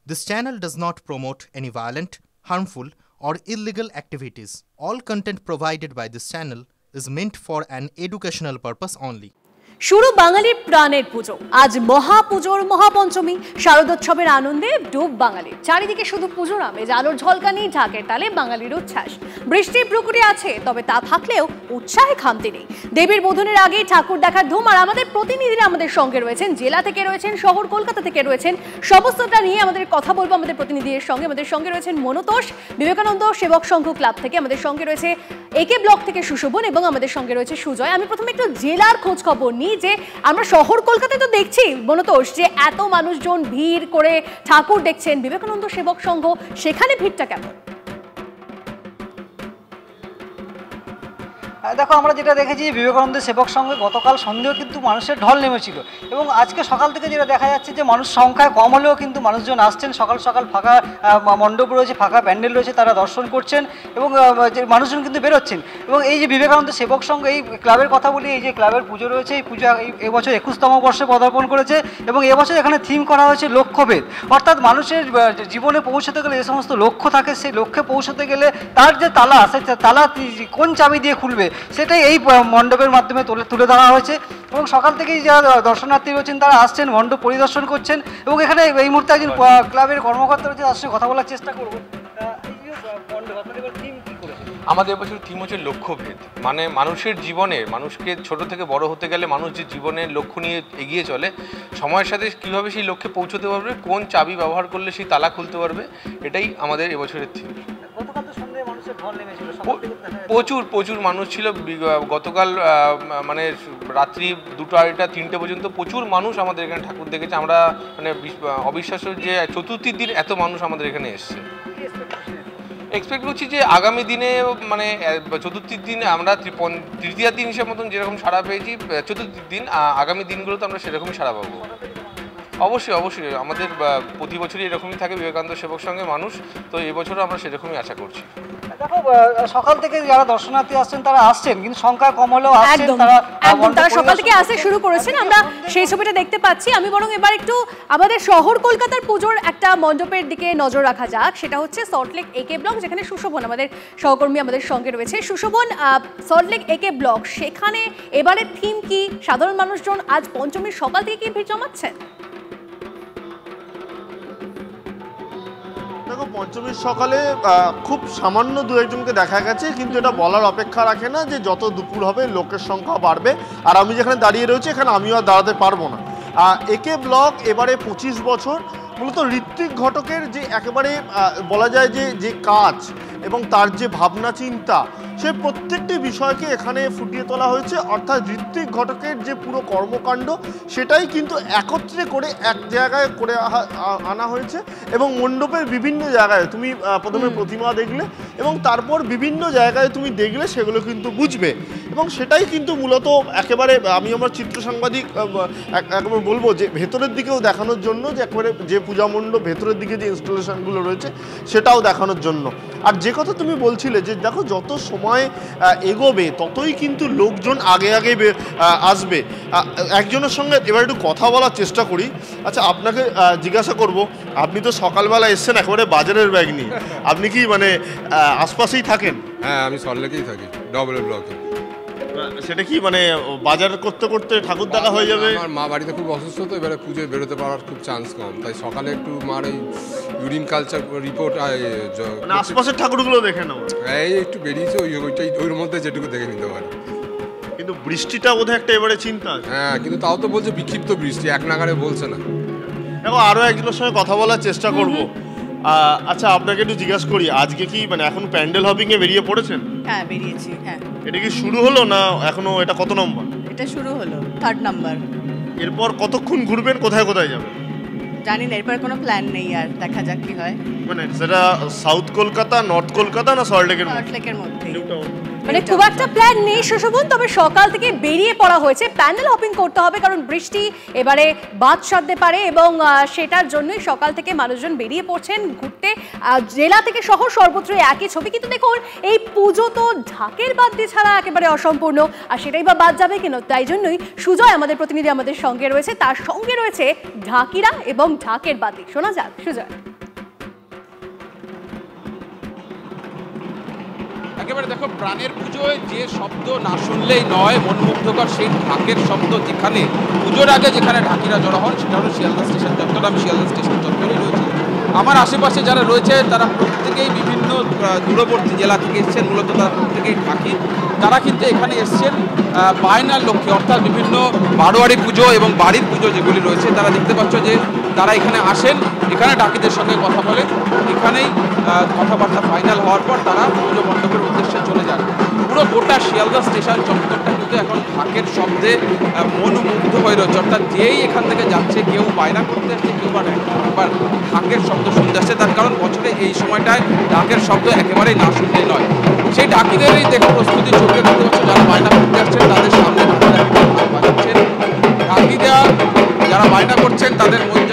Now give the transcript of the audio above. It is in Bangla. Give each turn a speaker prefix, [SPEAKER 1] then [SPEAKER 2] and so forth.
[SPEAKER 1] This channel does not promote any violent, harmful, or illegal activities. All content provided by this channel is meant for an educational purpose only.
[SPEAKER 2] শুরু বাঙালির প্রাণের পুজো। আজ মহাপুজোর মহাপঞ্চমী, শারদোৎসবের আনন্দে ডুব বাঙালির। চারিদিকে শুধু পুজোর আমেজ, আলোর ঝলকানি, ঢাকের তালে বাঙালির উচ্ছ্বাস। বৃষ্টির প্রকৃতি আছে, তবে তা থাকলেও উৎসাহে খামতি নেই। দেবীর বোধনের আগেই ঠাকুর দেখার ধুম। আর আমাদের প্রতিনিধিরা আমাদের সঙ্গে রয়েছেন, জেলা থেকে রয়েছেন, শহর কলকাতা থেকে রয়েছেন। সমস্তটা নিয়ে আমাদের কথা বলবো আমাদের প্রতিনিধিদের সঙ্গে। আমাদের সঙ্গে রয়েছেন মনোতোষ, বিবেকানন্দ সেবক সংঘ ক্লাব থেকে, আমাদের সঙ্গে রয়েছে একে ব্লক থেকে সুশোভন, এবং আমাদের সঙ্গে রয়েছে সুজয়। আমি প্রথমে একটু জেলার খোঁজ খবর নিই, যে আমরা শহর কলকাতায় তো দেখছি মনোতোষ যে এত মানুষজন ভিড় করে ঠাকুর দেখছেন, বিবেকানন্দ সেবক সংঘ সেখানে ভিড়টা কেমন?
[SPEAKER 3] দেখো, আমরা যেটা দেখেছি বিবেকানন্দ সেবক সংঘে গতকাল সন্ধ্যেও কিন্তু মানুষের ঢল নেমেছিল, এবং আজকে সকাল থেকে যেটা দেখা যাচ্ছে যে মানুষ সংখ্যায় কম হলেও কিন্তু মানুষজন আসছেন। সকাল সকাল ফাঁকা মণ্ডপ রয়েছে, ফাঁকা প্যান্ডেল রয়েছে, তারা দর্শন করছেন এবং মানুষজন কিন্তু বেরোচ্ছেন। এবং এই যে বিবেকানন্দ সেবক সংঘ, এই ক্লাবের কথা বলি, এই যে ক্লাবের পুজো রয়েছে, এই পুজো এবছর 21তম বর্ষে পদার্পণ করেছে, এবং এবছর এখানে থিম করা হয়েছে লক্ষ্যভেদ। অর্থাৎ মানুষের জীবনে পৌঁছাতে গেলে যে সমস্ত লক্ষ্য থাকে, সেই লক্ষ্যে পৌঁছাতে গেলে তার যে তালা, সেই তালা কোন চাবি দিয়ে খুলবে সেটাই এই মণ্ডপের মাধ্যমে তুলে ধরা হয়েছে। এবং সকাল থেকেই যারা দর্শনার্থী রয়েছেন তারা আসছেন, মণ্ডপ পরিদর্শন করছেন, এবং এখানে এই মুহূর্তে একজন ক্লাবের কর্মকর্তা রয়েছে, তার সঙ্গে কথা বলার চেষ্টা করবো।
[SPEAKER 4] আমাদের এবছর থিম হচ্ছে লক্ষ্যভেদ। মানে মানুষের জীবনে, মানুষকে ছোট থেকে বড় হতে গেলে মানুষ যে জীবনের লক্ষ্য নিয়ে এগিয়ে চলে, সময়ের সাথে কীভাবে সেই লক্ষ্যে পৌঁছতে পারবে, কোন চাবি ব্যবহার করলে সেই তালা খুলতে পারবে, এটাই আমাদের এবছরের থিম। প্রচুর মানুষ ছিল গতকাল, মানে রাত্রি 2টা, 2:30, 3টে পর্যন্ত প্রচুর মানুষ আমাদের এখানে ঠাকুর দেখেছে। আমরা মানে অবিশ্বাস্য যে চতুর্থীর দিন এত মানুষ আমাদের এখানে এসছে। এক্সপেক্ট করছি যে আগামী দিনে, মানে চতুর্থীর দিন আমরা তৃতীয়ার দিন হিসেবে মতন যেরকম সাড়া পেয়েছি, চতুর্থীর দিন আগামী দিনগুলোতে আমরা সেরকমই সাড়া পাবো। অবশ্যই আমাদের প্রতি বছরই এরকমই থাকে বিবেকানন্দ সেবক সঙ্গে মানুষ, তো এবছরও আমরা সেরকমই আশা করছি।
[SPEAKER 3] দেখো, সকাল থেকে যারা দর্শনার্থী আসছেন তারা আসছেন, কিন্তু সংখ্যা কম হলেও আসছেন,
[SPEAKER 2] তারা সকাল থেকে আসতে শুরু করেছেন। আমরা সেই ছবিটা দেখতে পাচ্ছি। আমি বরং এবার একটু আমাদের শহর কলকাতার পুজোর একটা মণ্ডপের দিকে নজর রাখা যাক। সেটা হচ্ছে সল্টলেক একে ব্লক, যেখানে সুশোভন আমাদের সহকর্মী আমাদের সঙ্গে রয়েছে। সুশোভন, সল্টলেক একে ব্লক, সেখানে এবারের থিম কি? সাধারণ মানুষজন আজ পঞ্চমীর সকাল থেকে কি ভিড় জমাচ্ছেন?
[SPEAKER 5] দেখো, পঞ্চমীর সকালে খুব সামান্য দু একজনকে দেখা গেছে, কিন্তু এটা বলার অপেক্ষা রাখে না যে যত দুপুর হবে লোকের সংখ্যা বাড়বে। আর আমি যেখানে দাঁড়িয়ে রয়েছি এখানে আমিও আর দাঁড়াতে পারবো না। একে ব্লক এবারে 25 বছর, মূলত ঋত্বিক ঘটকের যে একেবারে বলা যায় যে কাজ এবং তার যে ভাবনা চিন্তা, সে প্রত্যেকটি বিষয়কে এখানে ফুটিয়ে তোলা হয়েছে। অর্থাৎ ঋত্বিক ঘটকের যে পুরো কর্মকাণ্ড, সেটাই কিন্তু একত্রে করে এক জায়গায় করে আনা হয়েছে। এবং মণ্ডপের বিভিন্ন জায়গায় তুমি প্রথমে প্রতিমা দেখলে এবং তারপর বিভিন্ন জায়গায় তুমি দেখলে সেগুলো কিন্তু বুঝবে। এবং সেটাই কিন্তু মূলত একেবারে আমি আমার চিত্র সাংবাদিক একবার বলবো যে ভেতরের দিকেও দেখানোর জন্য, যে একেবারে যে পূজা মণ্ডপ ভেতরের দিকে যে ইনস্টলেশনগুলো রয়েছে সেটাও দেখানোর জন্য। আর যে কথা তুমি বলছিলে যে দেখো, যত সময় এগোবে ততই কিন্তু লোকজন আগে আসবে। একজনের সঙ্গে এবার একটু কথা বলার চেষ্টা করি। আচ্ছা, আপনাকে জিজ্ঞাসা করব, আপনি তো সকালবেলা এসছেন একেবারে বাজারের ব্যাগ নিয়ে, আপনি কি মানে আশপাশেই থাকেন?
[SPEAKER 6] হ্যাঁ, আমি সল্টলেকেই থাকি, ডবল ব্লকে।
[SPEAKER 5] সেটা কি মানে বাজার করতে করতে ঠাকুর দেখা হয়ে যাবে?
[SPEAKER 6] আমার মা বাড়িতে খুব অসুস্থ, তো এবারে পুজোয় বেরোতে পারার খুব চান্স কম, তাই সকালে একটু মার এই ইউরিন কালচার রিপোর্ট
[SPEAKER 5] আশপাশের ঠাকুরগুলো দেখে নাও।
[SPEAKER 6] এই একটু বেরিয়েছে, ওইর মধ্যে যেটুকু দেখে নিতে পারে।
[SPEAKER 5] কিন্তু বৃষ্টিটা বোধহয় একটা এবারে চিন্তা।
[SPEAKER 6] হ্যাঁ, কিন্তু তাও তো বলছে বিক্ষিপ্ত বৃষ্টি, এক নাগারে বলছে না।
[SPEAKER 5] দেখো, আরও একজনের সঙ্গে কথা বলার চেষ্টা করব। আচ্ছা, আপনাকে একটু জিজ্ঞাসা করি, আজকে কি মানে এখন প্যান্ডেল হপিংয়ে বেরিয়ে পড়েছেন?
[SPEAKER 7] হ্যাঁ, বেরিয়েছি। হ্যাঁ,
[SPEAKER 5] এটা কি শুরু হলো না এখনো? এটা কত নম্বর?
[SPEAKER 7] এটা শুরু হলো, 3rd নাম্বার।
[SPEAKER 5] এরপর কতক্ষণ ঘুরবেন, কোথায় কোথায় যাবেন?
[SPEAKER 7] জানি না, এরপর কোনো প্ল্যান নেই, আর দেখা যাক কি হয়।
[SPEAKER 5] মানে সেটা সাউথ কলকাতা, নর্থ কলকাতা না সল্টলেকের
[SPEAKER 7] মধ্যে?
[SPEAKER 2] মানে খুব একটা প্ল্যান নেই সুশোভন, তবে সকাল থেকে বেরিয়ে পড়া হয়েছে। প্যান্ডেল হপিং করতে হবে, কারণ বৃষ্টি এবারে বাদ সাধতে পারে, এবং সেটার জন্যই সকাল থেকে মানুষজন বেরিয়ে পড়ছেন ঘুরতে। জেলা থেকে শহর সর্বত্রই একই ছবি। কিন্তু দেখুন, এই পুজো তো ঢাকের বাদ্যি ছাড়া একেবারে অসম্পূর্ণ, আর সেটাই বা বাদ যাবে কেন? তাই জন্যই সুজয় আমাদের প্রতিনিধি আমাদের সঙ্গে রয়েছে, তার সঙ্গে রয়েছে ঢাকিরা এবং ঢাকের বাদ্যি। শোনা যাক সুজয়।
[SPEAKER 8] একেবারে দেখো, প্রাণের পুজোয় যে শব্দ না শুনলেই নয়, মনমুগ্ধকর সেই ঢাকের শব্দ, যেখানে পুজোর আগে যেখানে ঢাকিরা জড়ো হন সেটা হলো শিয়ালদা স্টেশন চত্বর। আমি শিয়ালদা স্টেশন চত্বরেই রয়েছে। আমার আশেপাশে যারা রয়েছে তারা প্রত্যেকেই বিভিন্ন দূরবর্তী জেলা থেকে এসছেন, মূলত তারা প্রত্যেকেই ঢাকি। তারা কিন্তু এখানে এসছেন বায়নার লক্ষ্যে, অর্থাৎ বিভিন্ন বারোয়ারি পুজো এবং বাড়ির পুজো যেগুলি রয়েছে, তারা দেখতে পাচ্ছ যে তারা এখানে আসেন, এখানে ঢাকিদের সঙ্গে কথা বলেন, এখানেই কথাবার্তা ফাইনাল হওয়ার পর তারা পুজো মণ্ডপের উদ্দেশ্যে চলে যান। পুরো গোটা শিয়ালদা স্টেশন চত্বরটা কিন্তু এখন ঢাকের শব্দে মনোমুগ্ধ হয়ে রয়েছে, অর্থাৎ যেই এখান থেকে যাচ্ছে কেউ বায়না করতে আসছে, কেউ বা ঢাকের শব্দ শুনতে আসছে। তার কারণ বছরে এই সময়টায় ঢাকের শব্দ একেবারেই না শুনলে নয়। সেই ঢাকিদেরই দেখো প্রস্তুতি চোখে দেখতে পাচ্ছ, যারা বায়না করতে আসছেন তাদের সামনে ঢাকি বাজাচ্ছেন। ঢাকি দেওয়া যারা বায়না করছেন তাদের মধ্যে